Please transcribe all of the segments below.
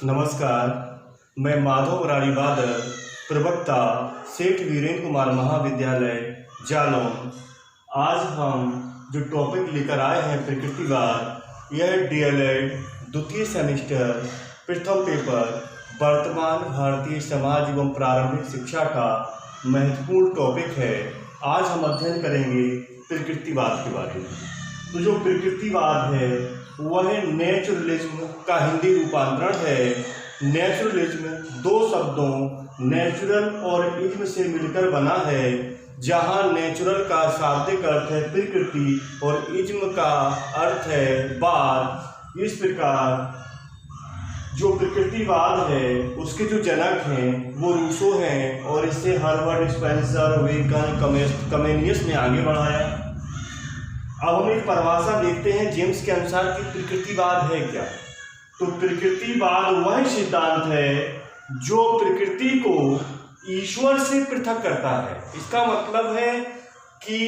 नमस्कार, मैं माधव मुरारी बादल, प्रवक्ता सेठ वीरेंद्र कुमार महाविद्यालय जालौन। आज हम जो टॉपिक लेकर आए हैं प्रकृतिवाद, यह डीएलएड द्वितीय सेमेस्टर प्रथम पेपर वर्तमान भारतीय समाज एवं प्रारंभिक शिक्षा का महत्वपूर्ण टॉपिक है। आज हम अध्ययन करेंगे प्रकृतिवाद के बारे में। तो जो प्रकृतिवाद है वह नेचुरलिज्म का हिंदी रूपांतरण है। नेचुरलिज्म दो शब्दों नेचुरल और इज्म से मिलकर बना है, जहां नेचुरल का शाब्दिक अर्थ है प्रकृति और इज्म का अर्थ है वाद। इस प्रकार जो प्रकृतिवाद है उसके जो जनक हैं वो रूसो हैं और इसे हर्बर्ट स्पेंसर, वेकन, कमेनियस ने आगे बढ़ाया। अब हम एक परिभाषा देखते हैं जेम्स के अनुसार कि प्रकृतिवाद है क्या। तो प्रकृतिवाद वह सिद्धांत है जो प्रकृति को ईश्वर से पृथक करता है। इसका मतलब है कि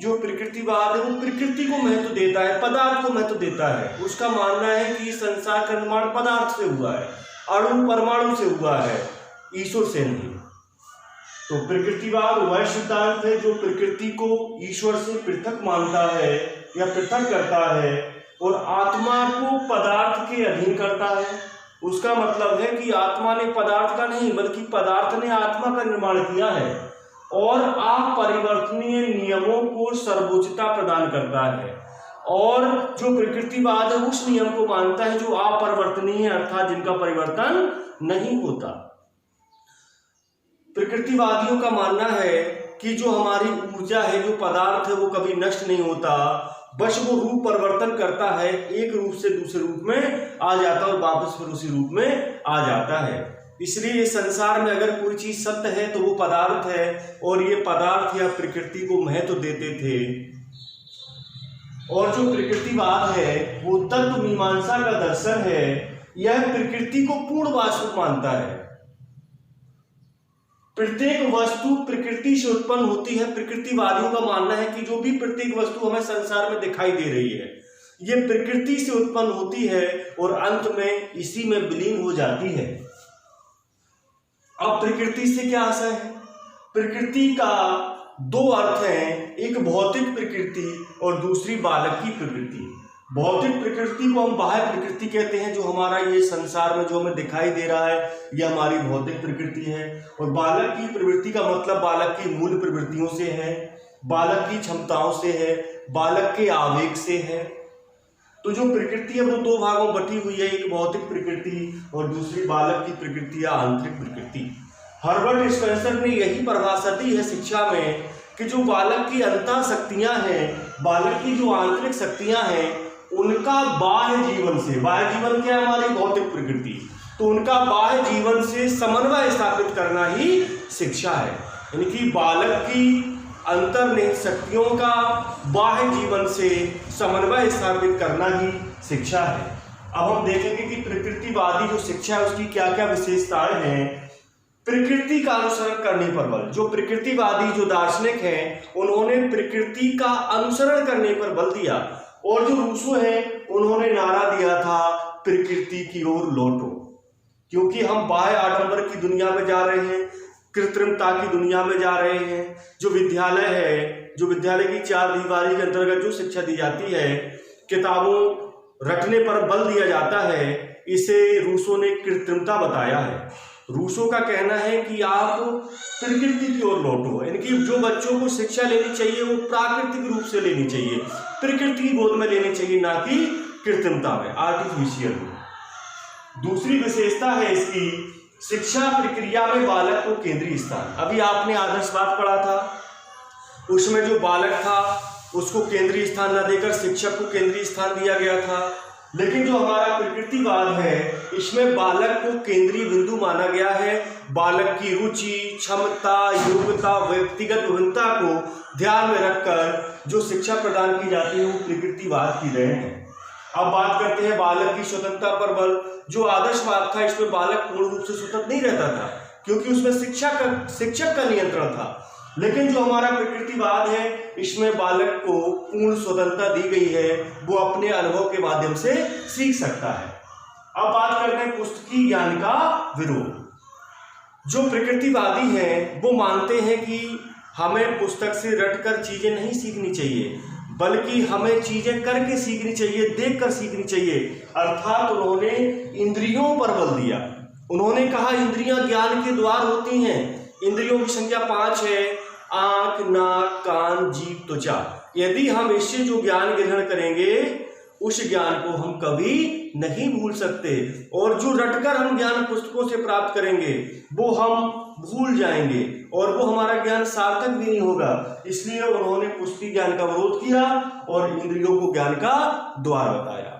जो प्रकृतिवाद है वो प्रकृति को महत्व देता है, पदार्थ को महत्व देता है। उसका मानना है कि संसार का निर्माण पदार्थ से हुआ है, अणु परमाणु से हुआ है, ईश्वर से नहीं। तो प्रकृतिवाद वह सिद्धांत है जो प्रकृति को ईश्वर से पृथक मानता है या पृथक करता है और आत्मा को पदार्थ के अधीन करता है। उसका मतलब है कि आत्मा ने पदार्थ का नहीं बल्कि पदार्थ ने आत्मा का निर्माण किया है और अपरिवर्तनीय नियमों को सर्वोच्चता प्रदान करता है। और जो प्रकृतिवाद है उस नियम को मानता है जो अपरिवर्तनीय है, अर्थात जिनका परिवर्तन नहीं होता। प्रकृतिवादियों का मानना है कि जो हमारी ऊर्जा है, जो पदार्थ है, वो कभी नष्ट नहीं होता, बस वो रूप परिवर्तन करता है, एक रूप से दूसरे रूप में आ जाता है और वापस फिर उसी रूप में आ जाता है। इसलिए इस संसार में अगर कोई चीज सत्य है तो वो पदार्थ है और ये पदार्थ या प्रकृति को महत्व देते थे। और जो प्रकृतिवाद है वो तत्व मीमांसा का दर्शन है। यह प्रकृति को पूर्ण वास्तविक मानता है। प्रत्येक वस्तु प्रकृति से उत्पन्न होती है। प्रकृतिवादियों का मानना है कि जो भी प्रत्येक वस्तु हमें संसार में दिखाई दे रही है ये प्रकृति से उत्पन्न होती है और अंत में इसी में विलीन हो जाती है। अब प्रकृति से क्या आशय है? प्रकृति का दो अर्थ हैं, एक भौतिक प्रकृति और दूसरी बालक की प्रकृति। भौतिक प्रकृति को हम बाह्य प्रकृति कहते हैं, जो हमारा ये संसार में जो हमें दिखाई दे रहा है ये हमारी भौतिक प्रकृति है। और बालक की प्रवृत्ति का मतलब बालक की मूल प्रवृत्तियों से है, बालक की क्षमताओं से है, बालक के आवेग से है। तो जो प्रकृति है वो दो भागों में बटी हुई है, एक भौतिक प्रकृति और दूसरी बालक की प्रकृति या आंतरिक प्रकृति। हर्बर्ट स्पेंसर ने यही परिभाषा दी है शिक्षा में कि जो बालक की अंतः शक्तियां हैं, बालक की जो आंतरिक शक्तियां हैं, उनका बाह्य जीवन से, बाह्य जीवन क्या है? हमारी भौतिक प्रकृति, तो उनका बाह्य जीवन से समन्वय स्थापित करना ही शिक्षा है। यानी कि बालक की अंतर्निहित शक्तियों का बाह्य जीवन से समन्वय स्थापित करना ही शिक्षा है। अब हम देखेंगे कि प्रकृतिवादी जो शिक्षा है उसकी क्या क्या विशेषताएं हैं। प्रकृति का अनुसरण करने पर बल। जो प्रकृतिवादी जो दार्शनिक हैं उन्होंने प्रकृति का अनुसरण करने पर बल दिया। और जो रूसो है उन्होंने नारा दिया था प्रकृति की ओर लौटो, क्योंकि हम बाह्य आडंबर की दुनिया में जा रहे हैं, कृत्रिमता की दुनिया में जा रहे हैं। जो विद्यालय है, जो विद्यालय की चार दीवारी के अंतर्गत जो शिक्षा दी जाती है, किताबों रटने पर बल दिया जाता है, इसे रूसो ने कृत्रिमता बताया है। रूसो का कहना है कि आप प्रकृति की ओर लौटो, यानी कि जो बच्चों को शिक्षा लेनी चाहिए वो प्राकृतिक रूप से लेनी चाहिए, प्रकृति की गोद में लेनी चाहिए, ना कि कृत्रिमता में, आर्टिफिशियल में। दूसरी विशेषता है इसकी, शिक्षा प्रक्रिया में बालक को केंद्रीय स्थान। अभी आपने आदर्शवाद पढ़ा था, उसमें जो बालक था उसको केंद्रीय स्थान न देकर शिक्षक को केंद्रीय स्थान दिया गया था। लेकिन जो हमारा प्रकृतिवाद है इसमें बालक को केंद्रीय बिंदु माना गया है। बालक की रुचि, क्षमता, योग्यता, व्यक्तिगत विभिन्नता को ध्यान में रखकर जो शिक्षा प्रदान की जाती है वो प्रकृतिवाद की देन है। अब बात करते हैं बालक की स्वतंत्रता पर बल। जो आदर्शवाद था इसमें बालक पूर्ण रूप से स्वतंत्र नहीं रहता था, क्योंकि उसमें शिक्षक का नियंत्रण था। लेकिन जो हमारा प्रकृतिवाद है इसमें बालक को पूर्ण स्वतंत्रता दी गई है, वो अपने अनुभव के माध्यम से सीख सकता है। अब बात करते हैं पुस्तकीय ज्ञान का विरोध। जो प्रकृतिवादी हैं वो मानते हैं कि हमें पुस्तक से रटकर चीजें नहीं सीखनी चाहिए, बल्कि हमें चीजें करके सीखनी चाहिए, देखकर सीखनी चाहिए। अर्थात उन्होंने इंद्रियों पर बल दिया। उन्होंने कहा इंद्रियां ज्ञान के द्वार होती हैं। इंद्रियों की संख्या 5 है, आंख, नाक, कान, जीभ, त्वचा। यदि हम इससे जो ज्ञान ग्रहण करेंगे उस ज्ञान को हम कभी नहीं भूल सकते, और जो रटकर हम ज्ञान पुस्तकों से प्राप्त करेंगे वो हम भूल जाएंगे और वो हमारा ज्ञान सार्थक भी नहीं होगा। इसलिए उन्होंने पुस्तकीय ज्ञान का विरोध किया और इंद्रियों को ज्ञान का द्वार बताया।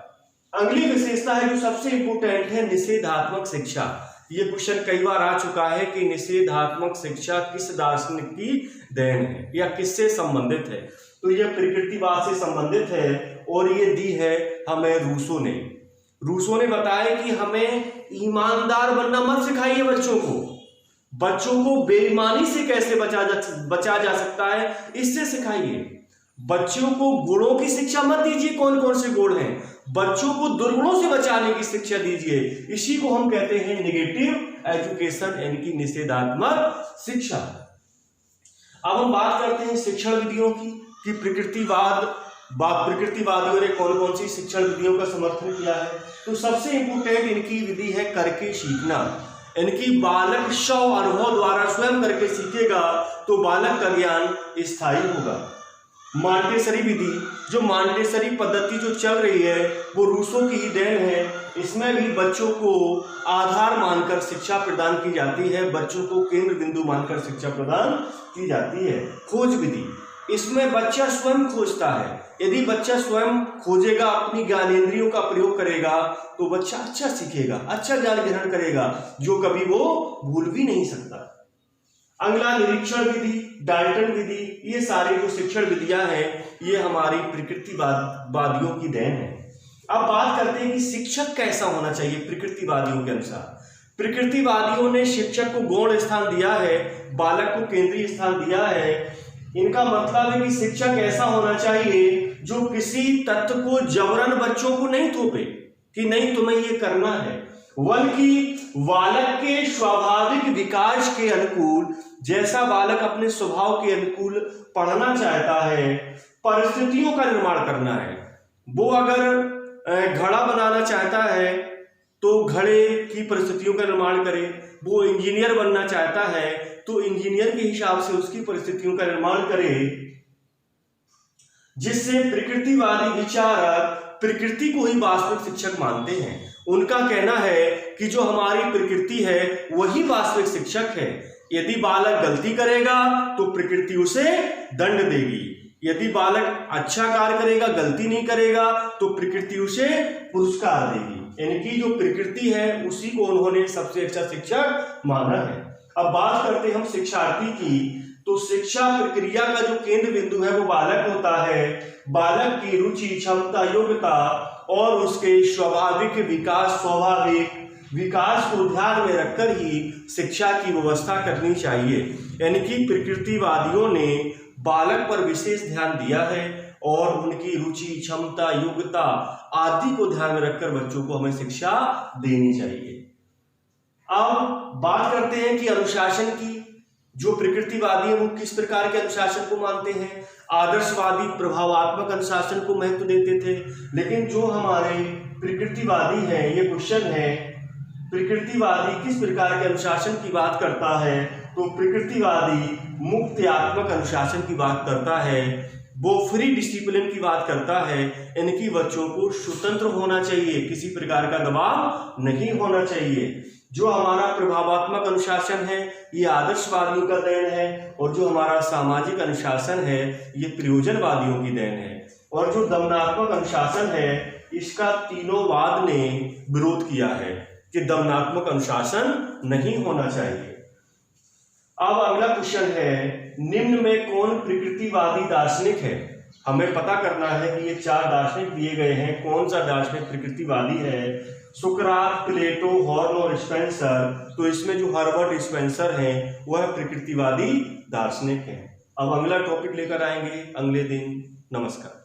अगली विशेषता है जो सबसे इंपोर्टेंट है, निषेधात्मक शिक्षा। ये क्वेश्चन कई बार आ चुका है कि निषेधात्मक शिक्षा किस दार्शनिक की देन है या किससे संबंधित है। तो यह प्रकृतिवाद से संबंधित है और ये दी है हमें रूसो ने। रूसो ने बताया कि हमें ईमानदार बनना मत सिखाइए बच्चों को बेईमानी से कैसे बचा जा सकता है इससे सिखाइए। बच्चों को गुणों की शिक्षा मत दीजिए, कौन कौन से गुण हैं, बच्चों को दुर्गुणों से बचाने की शिक्षा दीजिए। इसी को हम कहते हैं नेगेटिव एजुकेशन, यानी कि निषेधात्मक शिक्षा। अब हम बात करते हैं शिक्षण विधियों की कि प्रकृतिवादियों ने कौन कौन सी शिक्षण विधियों का समर्थन किया है। तो सबसे इंपोर्टेंट इनकी विधि है करके सीखना। इनकी बालक स्व अनुभव द्वारा स्वयं करके सीखेगा तो बालक का ज्ञान स्थायी होगा। मॉन्टेसरी विधि, जो मॉन्टेसरी पद्धति जो चल रही है वो रूसो की ही देन है। इसमें भी बच्चों को आधार मानकर शिक्षा प्रदान की जाती है, बच्चों को केंद्र बिंदु मानकर शिक्षा प्रदान की जाती है। खोज विधि, इसमें बच्चा स्वयं खोजता है। यदि बच्चा स्वयं खोजेगा, अपनी ज्ञानेंद्रियों का प्रयोग करेगा तो बच्चा अच्छा सीखेगा, अच्छा ज्ञान ग्रहण करेगा, जो कभी वो भूल भी नहीं सकता। अगला निरीक्षण विधि, डाल्टन विधि, ये सारी जो शिक्षण विधियां हैं ये हमारी प्रकृतिवादियों की देन है। अब बात करते हैं कि शिक्षक कैसा होना चाहिए प्रकृतिवादियों के अनुसार। प्रकृतिवादियों ने शिक्षक को गौण स्थान दिया है, बालक को केंद्रीय स्थान दिया है। इनका मतलब है कि शिक्षक ऐसा होना चाहिए जो किसी तत्व को जबरन बच्चों को नहीं थोपे कि नहीं तुम्हें ये करना है, बल्कि बालक के स्वाभाविक विकास के अनुकूल, जैसा बालक अपने स्वभाव के अनुकूल पढ़ना चाहता है, परिस्थितियों का निर्माण करना है। वो अगर घड़ा बनाना चाहता है तो घड़े की परिस्थितियों का निर्माण करे, वो इंजीनियर बनना चाहता है तो इंजीनियर के हिसाब से उसकी परिस्थितियों का निर्माण करे, जिससे प्रकृतिवादी विचारक प्रकृति को ही वास्तविक शिक्षक मानते हैं। उनका कहना है कि जो हमारी प्रकृति है वही वास्तविक शिक्षक है। यदि बालक गलती करेगा तो प्रकृति उसे दंड देगी, यदि बालक अच्छा कार्य करेगा, गलती नहीं करेगा तो प्रकृति उसे पुरस्कार देगी। यानी कि जो प्रकृति है उसी को उन्होंने सबसे अच्छा शिक्षक माना है। अब बात करते हैं हम शिक्षार्थी की। तो शिक्षा प्रक्रिया का जो केंद्र बिंदु है वो बालक होता है। बालक की रुचि, क्षमता, योग्यता और उसके स्वाभाविक विकास को ध्यान में रखकर ही शिक्षा की व्यवस्था करनी चाहिए। यानी कि प्रकृतिवादियों ने बालक पर विशेष ध्यान दिया है और उनकी रुचि, क्षमता, योग्यता आदि को ध्यान में रखकर बच्चों को हमें शिक्षा देनी चाहिए। अब बात करते हैं कि अनुशासन की। जो प्रकृतिवादी हैं वो किस प्रकार के अनुशासन को मानते हैं। आदर्शवादी प्रभावात्मक अनुशासन को महत्व देते थे, लेकिन जो हमारे प्रकृतिवादी हैं, ये क्वेश्चन है प्रकृतिवादी किस प्रकार के अनुशासन की बात करता है। तो प्रकृतिवादी मुक्त्यात्मक अनुशासन की बात करता है, वो फ्री डिसिप्लिन की बात करता है। इनकी बच्चों को स्वतंत्र होना चाहिए, किसी प्रकार का दबाव नहीं होना चाहिए। जो हमारा प्रभावात्मक अनुशासन है ये आदर्शवादियों का देन है, और जो हमारा सामाजिक अनुशासन है ये प्रयोजनवादियों की देन है। और जो दमनात्मक अनुशासन है इसका तीनों वाद ने विरोध किया है कि दमनात्मक अनुशासन नहीं होना चाहिए। अब अगला क्वेश्चन है, निम्न में कौन प्रकृतिवादी दार्शनिक है। हमें पता करना है कि ये 4 दार्शनिक दिए गए हैं, कौन सा दार्शनिक प्रकृतिवादी है। सुकरात, प्लेटो, हॉर्न और स्पेंसर। तो इसमें जो हर्बर्ट स्पेंसर हैं वह प्रकृतिवादी दार्शनिक हैं। अब अगला टॉपिक लेकर आएंगे अगले दिन। नमस्कार।